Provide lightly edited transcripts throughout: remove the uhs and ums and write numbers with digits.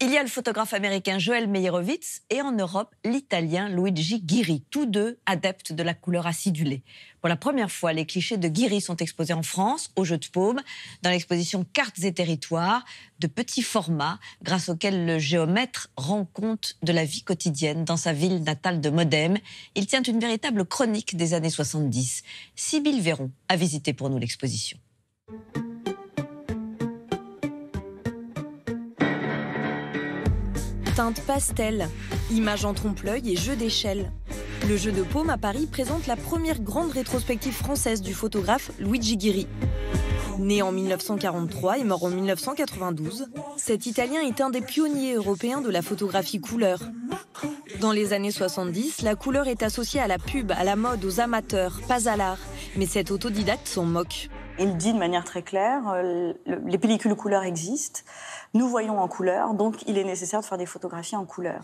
Il y a le photographe américain Joel Meyerowitz et en Europe, l'Italien Luigi Ghiri, tous deux adeptes de la couleur acidulée. Pour la première fois, les clichés de Ghiri sont exposés en France, au Jeu de Paume, dans l'exposition Cartes et territoires, de petits formats, grâce auxquels le géomètre rend compte de la vie quotidienne dans sa ville natale de Modène. Il tient une véritable chronique des années 70. Sybille Véron a visité pour nous l'exposition. Teintes pastel, images en trompe-l'œil et jeux d'échelle. Le Jeu de Paume à Paris présente la première grande rétrospective française du photographe Luigi Ghiri. Né en 1943 et mort en 1992, cet Italien est un des pionniers européens de la photographie couleur. Dans les années 70, la couleur est associée à la pub, à la mode, aux amateurs, pas à l'art. Mais cet autodidacte s'en moque. Il dit de manière très claire, les pellicules couleur existent, nous voyons en couleur, donc il est nécessaire de faire des photographies en couleur.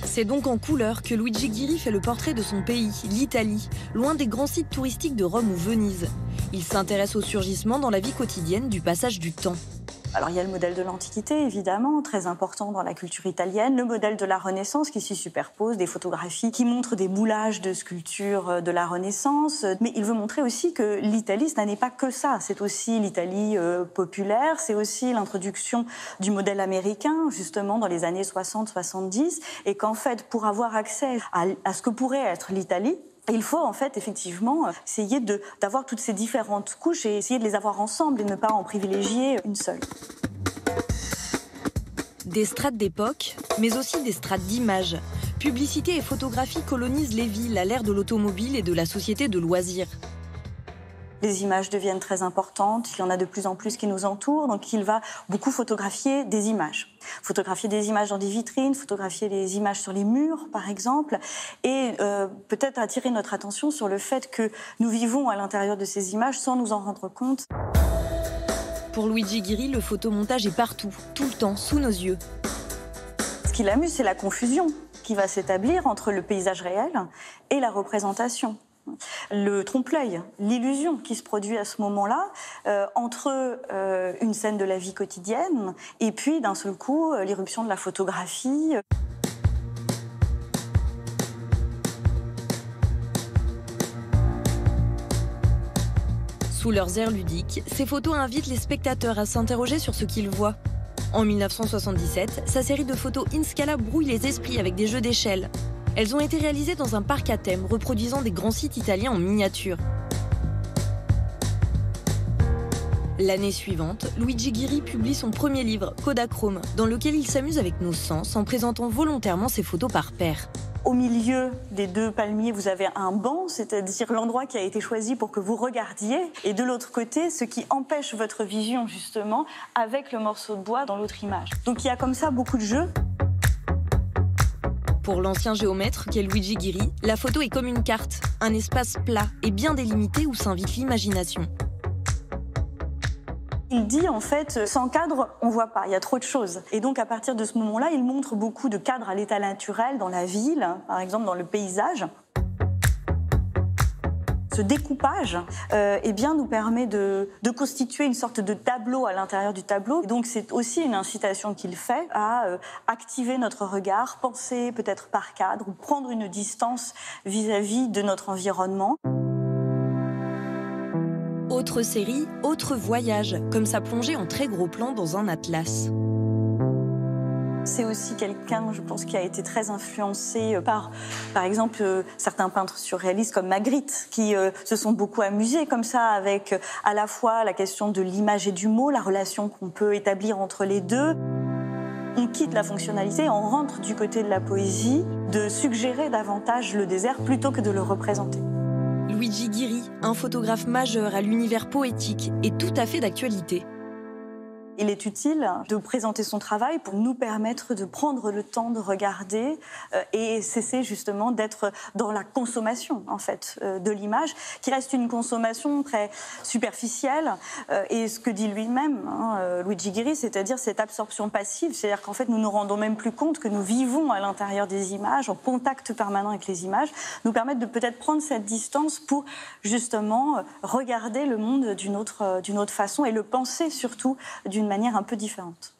C'est donc en couleur que Luigi Ghiri fait le portrait de son pays, l'Italie, loin des grands sites touristiques de Rome ou Venise. Il s'intéresse au surgissement dans la vie quotidienne du passage du temps. Alors il y a le modèle de l'Antiquité, évidemment, très important dans la culture italienne, le modèle de la Renaissance qui s'y superpose, des photographies qui montrent des moulages de sculptures de la Renaissance. Mais il veut montrer aussi que l'Italie, ça n'est pas que ça. C'est aussi l'Italie populaire, c'est aussi l'introduction du modèle américain, justement, dans les années 60-70, et qu'en fait, pour avoir accès à ce que pourrait être l'Italie, il faut en fait effectivement essayer d'avoir toutes ces différentes couches et essayer de les avoir ensemble et ne pas en privilégier une seule. Des strates d'époque, mais aussi des strates d'images. Publicité et photographie colonisent les villes à l'ère de l'automobile et de la société de loisirs. Les images deviennent très importantes, il y en a de plus en plus qui nous entourent, donc il va beaucoup photographier des images. Photographier des images dans des vitrines, photographier des images sur les murs, par exemple, et peut-être attirer notre attention sur le fait que nous vivons à l'intérieur de ces images sans nous en rendre compte. Pour Luigi Ghiri, le photomontage est partout, tout le temps, sous nos yeux. Ce qui l'amuse, c'est la confusion qui va s'établir entre le paysage réel et la représentation. Le trompe-l'œil, l'illusion qui se produit à ce moment-là entre une scène de la vie quotidienne et puis d'un seul coup l'irruption de la photographie. Sous leurs airs ludiques, ces photos invitent les spectateurs à s'interroger sur ce qu'ils voient. En 1977, sa série de photos In Scala brouille les esprits avec des jeux d'échelle. Elles ont été réalisées dans un parc à thème, reproduisant des grands sites italiens en miniature. L'année suivante, Luigi Ghiri publie son premier livre, Kodachrome, dans lequel il s'amuse avec nos sens en présentant volontairement ses photos par paires. Au milieu des deux palmiers, vous avez un banc, c'est-à-dire l'endroit qui a été choisi pour que vous regardiez. Et de l'autre côté, ce qui empêche votre vision, justement, avec le morceau de bois dans l'autre image. Donc il y a comme ça beaucoup de jeux. Pour l'ancien géomètre qu'est Luigi Ghiri, la photo est comme une carte, un espace plat et bien délimité où s'invite l'imagination. Il dit en fait, sans cadre, on voit pas, il y a trop de choses. Et donc à partir de ce moment-là, il montre beaucoup de cadres à l'état naturel dans la ville, par exemple dans le paysage. Ce découpage eh bien, nous permet de constituer une sorte de tableau à l'intérieur du tableau. Et donc c'est aussi une incitation qu'il fait à activer notre regard, penser peut-être par cadre ou prendre une distance vis-à-vis de notre environnement. Autre série, autre voyage, comme sa plongée en très gros plan dans un atlas. C'est aussi quelqu'un, je pense, qui a été très influencé par exemple, certains peintres surréalistes comme Magritte, qui se sont beaucoup amusés comme ça avec à la fois la question de l'image et du mot, la relation qu'on peut établir entre les deux. On quitte la fonctionnalité, on rentre du côté de la poésie, de suggérer davantage le désert plutôt que de le représenter. Luigi Ghiri, un photographe majeur à l'univers poétique et tout à fait d'actualité. Il est utile de présenter son travail pour nous permettre de prendre le temps de regarder et cesser justement d'être dans la consommation en fait de l'image, qui reste une consommation très superficielle. Et ce que dit lui-même, Luigi Ghiri, c'est-à-dire cette absorption passive, c'est-à-dire qu'en fait nous nous rendons même plus compte que nous vivons à l'intérieur des images, en contact permanent avec les images, nous permettent de peut-être prendre cette distance pour justement regarder le monde d'une autre façon et le penser surtout d'une manière un peu différente.